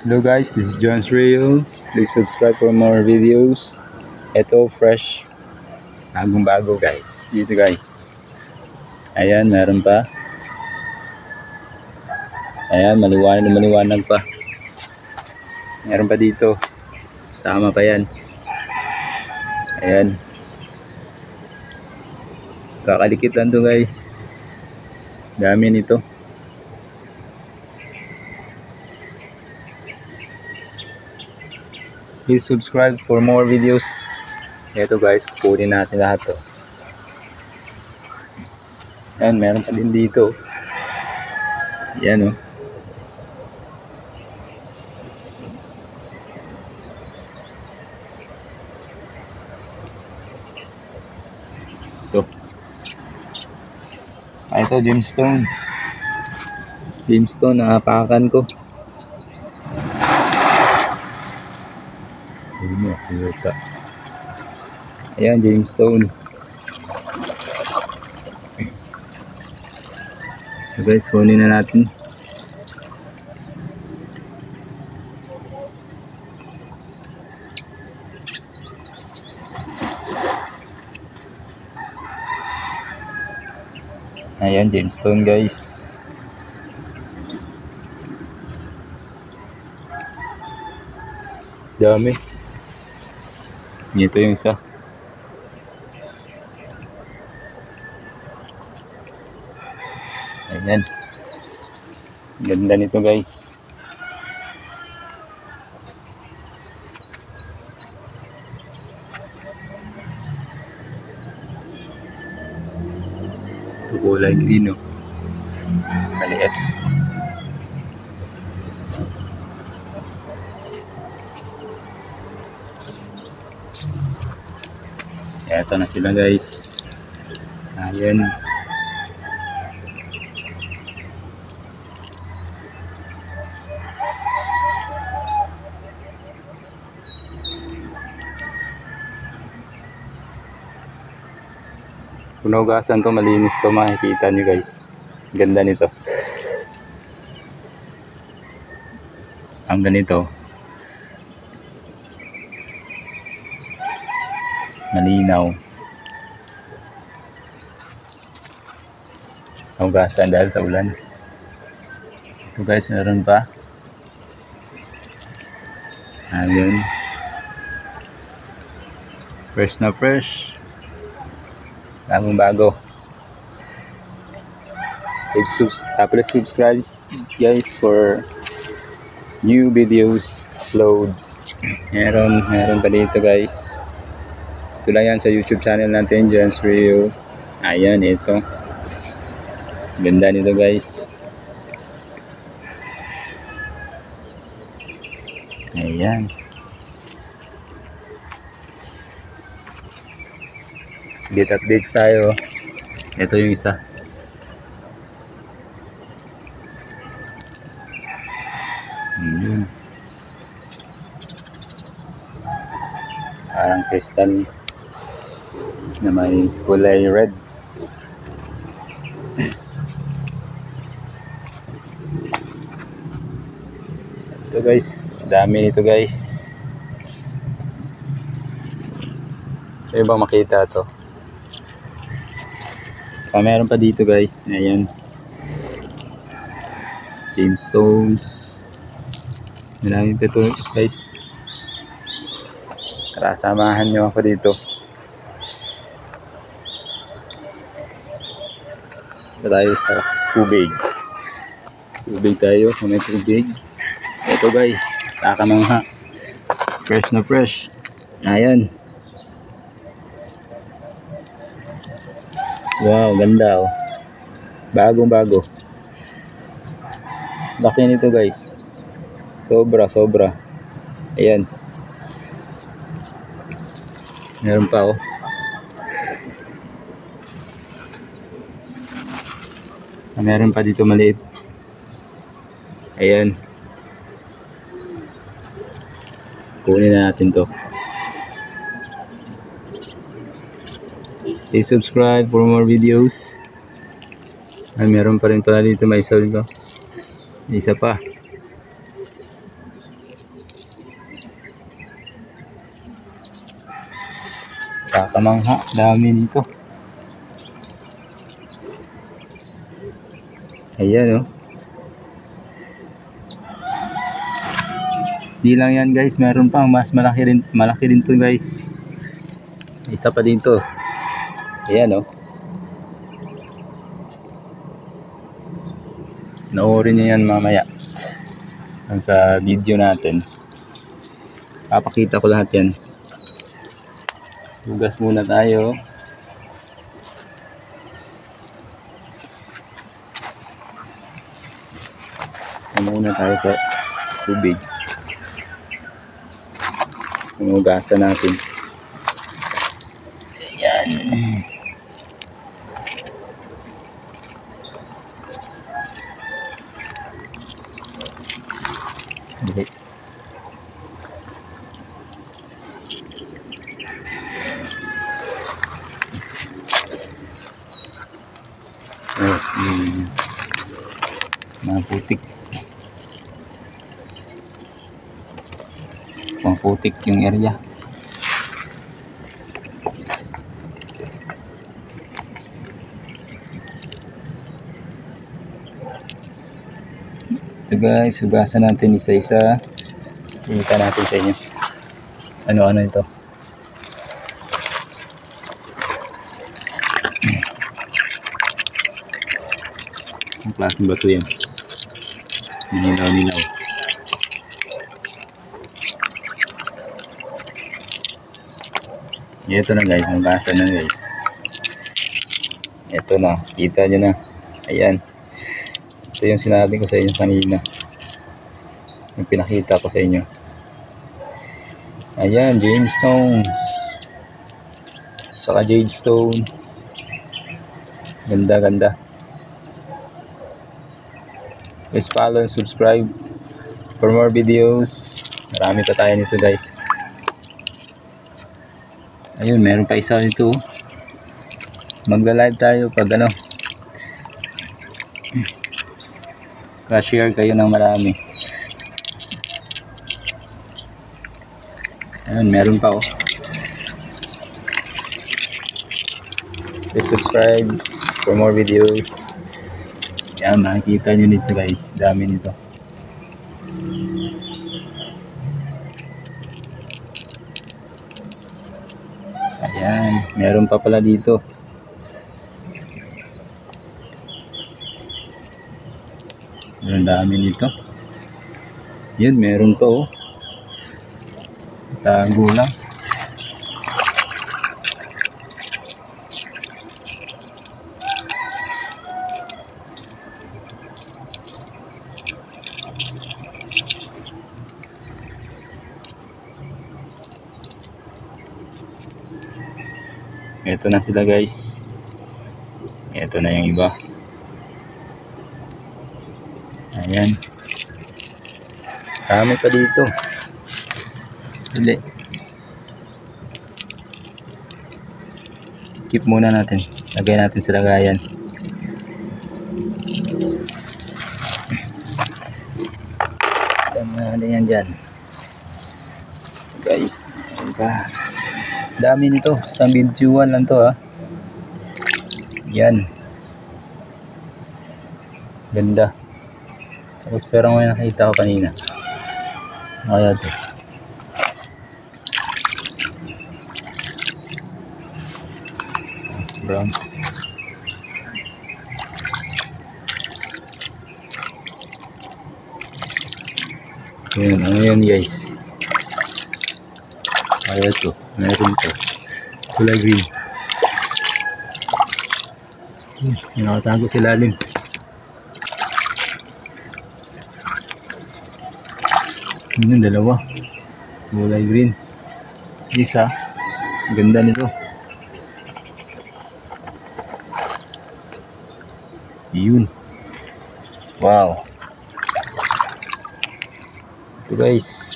Hello guys, this is John's Real. Please subscribe for more videos. Ito fresh, bagong bago guys. Dito guys. Ayan, meron pa. Ayan, maliwanag pa. Meron pa dito. Sama pa yan. Ayan. Kakalikit lang to guys. Dami nito. Please subscribe for more videos. Ito guys, kukunin natin lahat to. Ayan, meron pa din dito. Ayan oh. Ito. Ito, gemstone. Gemstone, nakapakan ko. Ayan, sinuta. Ayan, gemstone. So guys, kunin na natin. Ayan, gemstone guys. Dami. Ito yung isa. Ayan. Ganda nito guys. Ito kulay green oh. Maliit. Eto na sila guys. Ayan. Punugasan to, malinis to, makikita nyo guys. Ganda nito. Ang ganito. Malinaw. Hugasan dahil sa ulan. Ito guys, meron pa. Ayun. Fresh na fresh. Bagong bago. Tapos subscribe guys for new videos upload. Meron pa dito guys. Ito lang yan sa YouTube channel natin, John's Real. Ayan, ito. Ganda nito guys. Ayan. Get updates tayo. Ito yung isa. Ayan. Parang crystal na may kulay red. Ito guys, dami nito guys. May bang makita to? Meron pa dito guys. Ayan. Gemstones. Marami pa ito guys. Tara, samahan nyo ako dito. Tayo sa tubig. Tubig tayo sa may tubig. Ito guys, kakamangha. Fresh na fresh. Ayan. Wow, ganda oh. Bagong bago. Laki nito guys. Sobra. Ayan. Meron pa oh. Meron pa dito maliit. Ayan. Kunin na natin to. Please subscribe for more videos. Ay, meron pa rin pala dito, may isa dito. Isa pa. Kakamangha, dami nito. Ayan, oh. Di lang yan guys, meron pang mas malaki din to guys. Isa pa dito. Ayan, oh. Noorin nyo yan mamaya sa video natin. Papakita ko lahat yan. Hugas muna tayo. Muna tayo sa tubig. Hugasan natin. Ayan. Okay. Mga putik. Putik yung area. Ito guys, hugasan natin isa-isa. Kita natin sa inyo. Ano-ano ito. Ang klaseng bato yan. Nilaw-nilaw. Ito na guys, nabasa na guys. Ito na, kita nyo na. Ayan. Ito yung sinabi ko sa inyo kanina. Yung pinakita ko sa inyo. Ayan, gemstones. Saka jade stones. Ganda, ganda. Please follow and subscribe for more videos. Marami pa tayo nito guys. Ayun, meron pa isa dito. Magla-live tayo pag ano. Ka-share kayo ng marami. Ayun, meron pa oh. Please subscribe for more videos. Yan, makikita nyo nito guys. Dami nito. Ayan, meron pa pala dito. Ang dami nito. Yun, meron pa oh. Tago lang. Ito na sila guys. Ito na yung iba. Ayan. Dami pa dito. Dili. Keep muna natin. Lagay natin sa lagayan. Dami natin yan dyan. Guys. Ayan pa. Dami nito. Sa video lang to ha. Yan. Ganda. Tapos pero may nakita ko kanina. Kaya to. Brown. Yan. Ano yan guys? Kaya to. Meron to. Kulay green. Nakatago sa ilalim. Yun, dalawa. Kulay green. Isa. Ganda nito. Yun. Wow. Ito guys.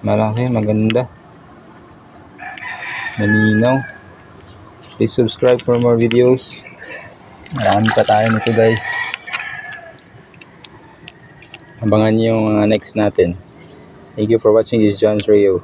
Malaki, maganda. Malinaw. Please subscribe for more videos. Marami pa tayo nito guys. Abangan niyo yung mga next natin. Thank you for watching. This is John's Rio.